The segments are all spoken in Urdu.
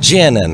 JNN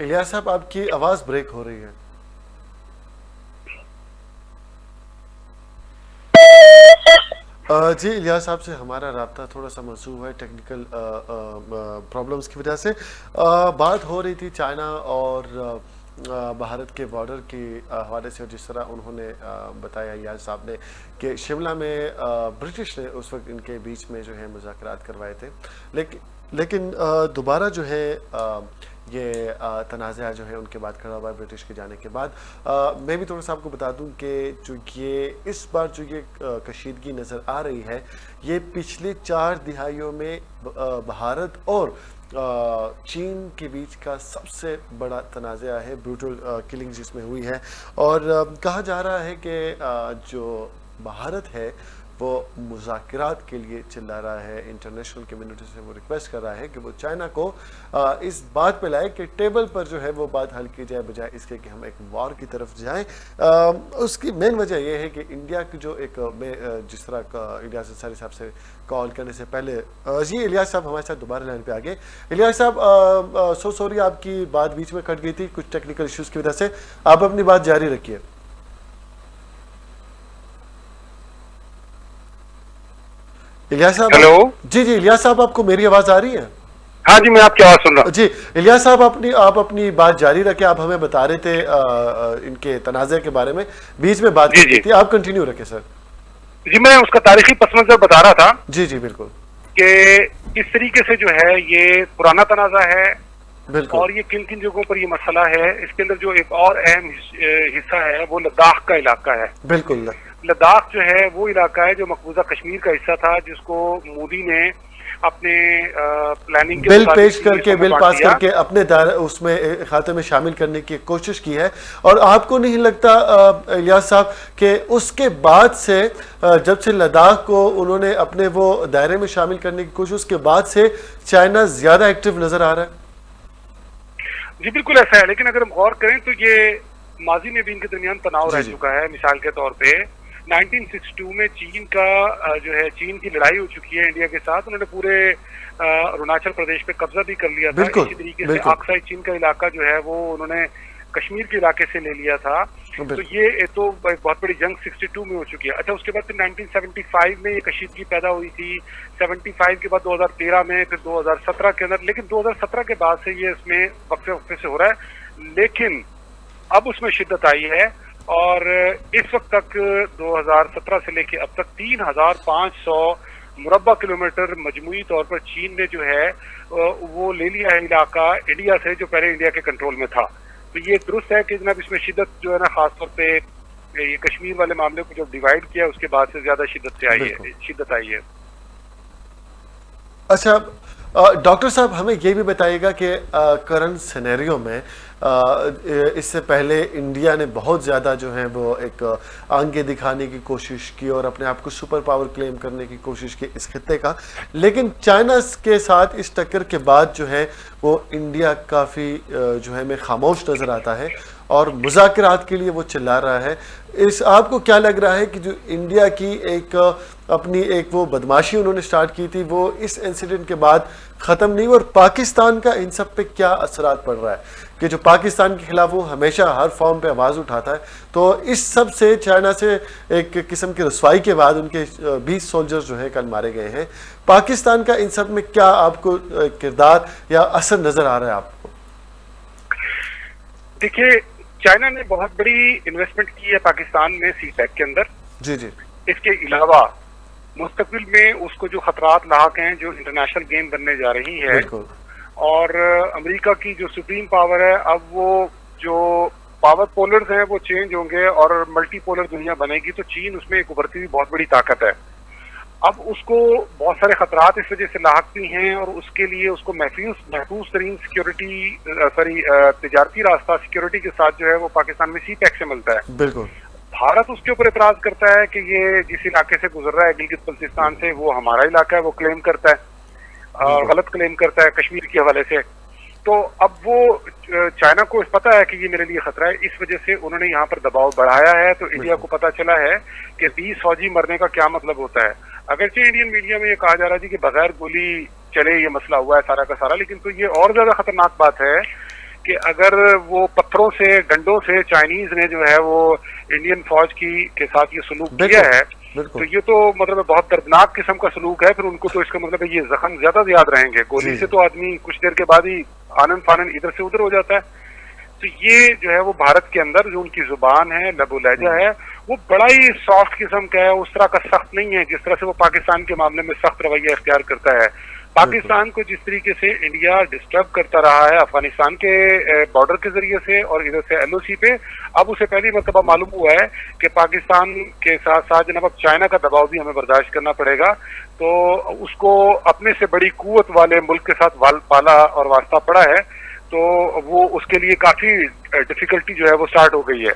الیاس صاحب آپ کی آواز بریک ہو رہی ہے. جی الیاس صاحب سے ہمارا رابطہ تھوڑا سا منسوخ ہے ٹیکنیکل پرابلمس کی وجہ سے. بات ہو رہی تھی چائنا اور بھارت کے بارڈر کے حوالے سے, اور جس طرح انہوں نے بتایا الیاس صاحب نے کہ شملہ میں برٹش نے اس وقت ان کے بیچ میں جو ہے مذاکرات کروائے تھے, لیکن دوبارہ جو ہے یہ تنازعہ جو ہے ان کے بعد کھڑا ہوا ہے برٹش کے جانے کے بعد. میں بھی تھوڑا سا آپ کو بتا دوں کہ جو یہ اس بار جو یہ کشیدگی نظر آ رہی ہے یہ پچھلے 4 دہائیوں میں بھارت اور چین کے بیچ کا سب سے بڑا تنازعہ ہے, بروٹل کلنگ جس میں ہوئی ہے. اور کہا جا رہا ہے کہ جو بھارت ہے وہ مذاکرات کے لیے چلا رہا ہے, انٹرنیشنل کمیونٹی سے وہ ریکویسٹ کر رہا ہے کہ وہ چائنا کو اس بات پہ لائے کہ ٹیبل پر جو ہے وہ بات حل کی جائے, بجائے اس کے کہ ہم ایک وار کی طرف جائیں. اس کی مین وجہ یہ ہے کہ انڈیا کی جو ایک جس طرح الیاس انصاری صاحب سے کال کرنے سے پہلے, جی الیاس صاحب ہمارے ساتھ دوبارہ لائن پہ آ گئے. الیاس صاحب سو سوری آپ کی بات بیچ میں کٹ گئی تھی کچھ ٹیکنیکل ایشوز کی وجہ سے, آپ اپنی بات جاری رکھیے. الیاس صاحب, ہیلو, جی الیاس صاحب آپ کو میری آواز آ رہی ہے؟ ہاں جی میں آپ کی آواز سن رہا ہوں. جی الیاس صاحب آپ اپنی بات جاری رکھیں, آپ ہمیں بتا رہے تھے ان کے تنازع کے بارے میں, بیچ میں بات کی تھی, آپ کنٹینیو رکھیں سر. جی میں اس کا تاریخی پس منظر بتا رہا تھا. جی بالکل, کہ اس طریقے سے جو ہے یہ پرانا تنازع ہے, بالکل, اور یہ کن کن جگہوں پر یہ مسئلہ ہے. اس کے اندر جو ایک اور اہم حصہ ہے وہ لداخ کا علاقہ ہے. بالکل, لداخ جو ہے وہ علاقہ ہے جو مقبوضہ کشمیر کا حصہ تھا, جس کو مودی نے اپنے پلاننگ کے بل پیش کر کے, بل پاس کر کے اپنے اس میں خاتے میں شامل کرنے کی کوشش کی ہے. اور آپ کو نہیں لگتا الیاس صاحب کہ اس کے بعد سے جب سے لداخ کو انہوں نے اپنے وہ دائرے میں شامل کرنے کی کوشش, اس کے بعد سے چائنا زیادہ ایکٹیو نظر آ رہا ہے؟ جی بالکل ایسا ہے, لیکن اگر ہم غور کریں تو یہ ماضی میں بھی ان کے درمیان تناؤ رہ چکا ہے. مثال کے طور پہ 1962 میں چین کا جو ہے چین کی لڑائی ہو چکی ہے انڈیا کے ساتھ, انہوں نے پورے اروناچل پردیش پہ قبضہ بھی کر لیا تھا. اسی طریقے سے آکسائی چین کا علاقہ جو ہے وہ انہوں نے کشمیر کے علاقے سے لے لیا تھا. تو یہ تو ایک بہت بڑی جنگ 62 میں ہو چکی ہے. اچھا, اس کے بعد پھر 1975 میں یہ کشیدگی پیدا ہوئی تھی, 75 کے بعد 2013 میں, پھر 2017 کے اندر. لیکن 2017 کے بعد سے یہ اس میں وقفے سے ہو رہا ہے, لیکن اب اس میں شدت آئی ہے. اور اس وقت تک 2017 سے لے کے اب تک 3500 مربع کلومیٹر مجموعی طور پر چین نے جو ہے وہ لے لیا ہے علاقہ انڈیا سے, جو پہلے انڈیا کے کنٹرول میں تھا. تو یہ درست ہے کہ جناب اس میں شدت جو ہے نا, خاص طور پہ یہ کشمیر والے معاملے کو جب ڈیوائیڈ کیا اس کے بعد سے زیادہ شدت آئی ہے. اچھا ڈاکٹر صاحب, ہمیں یہ بھی بتائیے گا کہ کرنٹ سینیریو میں اس سے پہلے انڈیا نے بہت زیادہ جو ہے وہ ایک آنکھیں دکھانے کی کوشش کی اور اپنے آپ کو سپر پاور کلیم کرنے کی کوشش کی اس خطے کا, لیکن چائنا کے ساتھ اس ٹکر کے بعد جو ہے وہ انڈیا کافی جو ہے میں خاموش نظر آتا ہے اور مذاکرات کے لیے وہ چلا رہا ہے. آپ کو کیا لگ رہا ہے کہ جو انڈیا کی ایک اپنی ایک وہ بدماشی انہوں نے سٹارٹ کی تھی وہ اس انسیڈنٹ کے بعد ختم نہیں, اور پاکستان کا ان سب پہ کیا اثرات پڑ رہا ہے کہ جو پاکستان کے خلاف وہ ہمیشہ ہر فارم پہ آواز اٹھاتا ہے, تو اس سب سے چائنا سے ایک قسم کی رسوائی کے بعد ان کے 20 سولجر جو ہیں کل مارے گئے ہیں, پاکستان کا ان سب میں کیا آپ کو کردار یا اثر نظر آ رہا ہے آپ کو؟ دیکھیے, چائنا نے بہت بڑی انویسٹمنٹ کی ہے پاکستان میں سی پیک کے اندر. جی اس کے علاوہ مستقبل میں اس کو جو خطرات لاحق ہیں, جو انٹرنیشنل گیم بننے جا رہی ہے, اور امریکہ کی جو سپریم پاور ہے, اب وہ جو پاور پولرز ہیں وہ چینج ہوں گے اور ملٹی پولر دنیا بنے گی. تو چین اس میں ایک ابھرتی ہوئی بہت بڑی طاقت ہے. اب اس کو بہت سارے خطرات اس وجہ سے لاحق بھی ہیں, اور اس کے لیے اس کو محفوظ ترین تجارتی راستہ سیکیورٹی کے ساتھ جو ہے وہ پاکستان میں سی پیک سے ملتا ہے. بالکل. بھارت اس کے اوپر اعتراض کرتا ہے کہ یہ جس علاقے سے گزر رہا ہے گلگت بلتستان سے, وہ ہمارا علاقہ ہے, وہ کلیم کرتا ہے اور غلط کلیم کرتا ہے کشمیر کے حوالے سے. تو اب وہ چائنا کو پتا ہے کہ یہ میرے لیے خطرہ ہے, اس وجہ سے انہوں نے یہاں پر دباؤ بڑھایا ہے. تو انڈیا کو پتا چلا ہے کہ 20 فوجی مرنے کا کیا مطلب ہوتا ہے. اگرچہ انڈین میڈیا میں یہ کہا جا رہا ہے کہ بغیر گولی چلے یہ مسئلہ ہوا ہے سارا کا سارا, لیکن تو یہ اور زیادہ خطرناک بات ہے کہ اگر وہ پتھروں سے ڈنڈوں سے چائنیز نے جو ہے وہ انڈین فوج کے ساتھ یہ سلوک کیا ہے تو یہ تو مطلب بہت دردناک قسم کا سلوک ہے. پھر ان کو تو اس کا مطلب ہے یہ زخم زیادہ یاد رہیں گے. گولی سے تو آدمی کچھ دیر کے بعد ہی آنن فانن ادھر سے ادھر ہو جاتا ہے. تو یہ جو ہے وہ بھارت کے اندر جو ان کی زبان ہے, لب و لہجہ ہے, وہ بڑا ہی سافٹ قسم کا ہے, اس طرح کا سخت نہیں ہے جس طرح سے وہ پاکستان کے معاملے میں سخت رویہ اختیار کرتا ہے. پاکستان کو جس طریقے سے انڈیا ڈسٹرب کرتا رہا ہے افغانستان کے بارڈر کے ذریعے سے اور ادھر سے ایل او سی پہ, اب اسے پہلی مرتبہ معلوم ہوا ہے کہ پاکستان کے ساتھ ساتھ جناب اب چائنا کا دباؤ بھی ہمیں برداشت کرنا پڑے گا. تو اس کو اپنے سے بڑی قوت والے ملک کے ساتھ پالا اور واسطہ پڑا ہے, تو وہ اس کے لیے کافی ڈیفیکلٹی جو ہے وہ سٹارٹ ہو گئی ہے.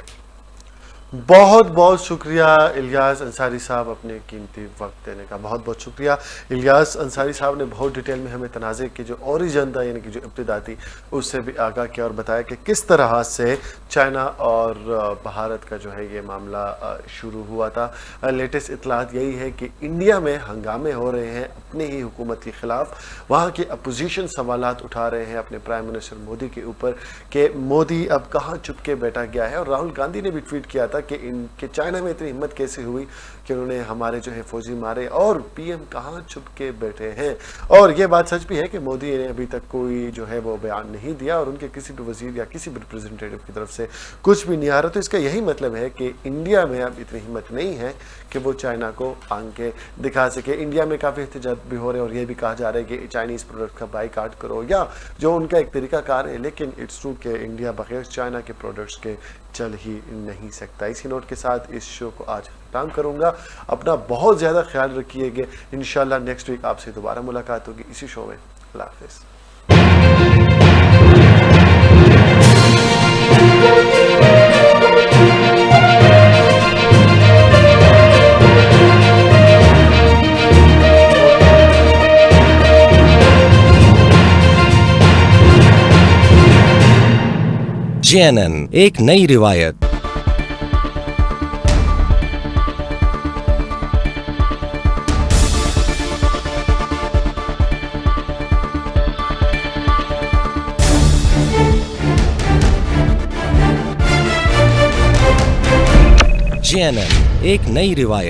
بہت بہت شکریہ الیاس انصاری صاحب, اپنے قیمتی وقت دینے کا بہت بہت شکریہ. الیاس انصاری صاحب نے بہت ڈیٹیل میں ہمیں تنازع کی جو اوریجن تھا, یعنی کہ جو ابتدا تھی, اس سے بھی آگاہ کیا اور بتایا کہ کس طرح سے چائنا اور بھارت کا جو ہے یہ معاملہ شروع ہوا تھا. لیٹسٹ اطلاعات یہی ہے کہ انڈیا میں ہنگامے ہو رہے ہیں اپنے ہی حکومت کے خلاف. وہاں کی اپوزیشن سوالات اٹھا رہے ہیں اپنے پرائم منسٹر مودی کے اوپر کہ مودی اب کہاں چھپ کے بیٹھا گیا ہے. اور راہل گاندھی نے بھی ٹویٹ کیا تھا کہ چائنا میں اتنی ہمت کیسے ہوئی کہ انہوں نے ہمارے جو ہے فوجی مارے, اور پی ایم کہاں چھپ کے بیٹھے ہیں. اور یہ بات سچ بھی ہے کہ مودی نے ابھی تک کوئی جو ہے وہ بیان نہیں دیا اور ان کے کسی بھی وزیر یا کسی بھی ریپرزنٹیٹو کی طرف سے کچھ بھی نہیں آ رہا. تو اس کا یہی مطلب ہے کہ انڈیا میں اب اتنی ہمت نہیں ہے کہ وہ چائنا کو آنکھیں دکھا سکے. انڈیا میں کافی احتجاج بھی ہو رہے ہیں اور یہ بھی کہا جا رہا ہے کہ چائنیز پروڈکٹ کا بائی کاٹ کرو, یا جو ان کا ایک طریقہ کار ہے. لیکن اٹس ٹرو کہ انڈیا بغیر چائنا کے پروڈکٹس کے چل ہی نہیں سکتا. اسی نوٹ کے ساتھ اس شو کو آج ختم کروں گا. اپنا بہت زیادہ خیال رکھیے گا. انشاءاللہ نیکسٹ ویک آپ سے دوبارہ ملاقات ہوگی اسی شو میں. اللہ حافظ. JNN ایک نئی روایت. JNN ایک نئی روایت.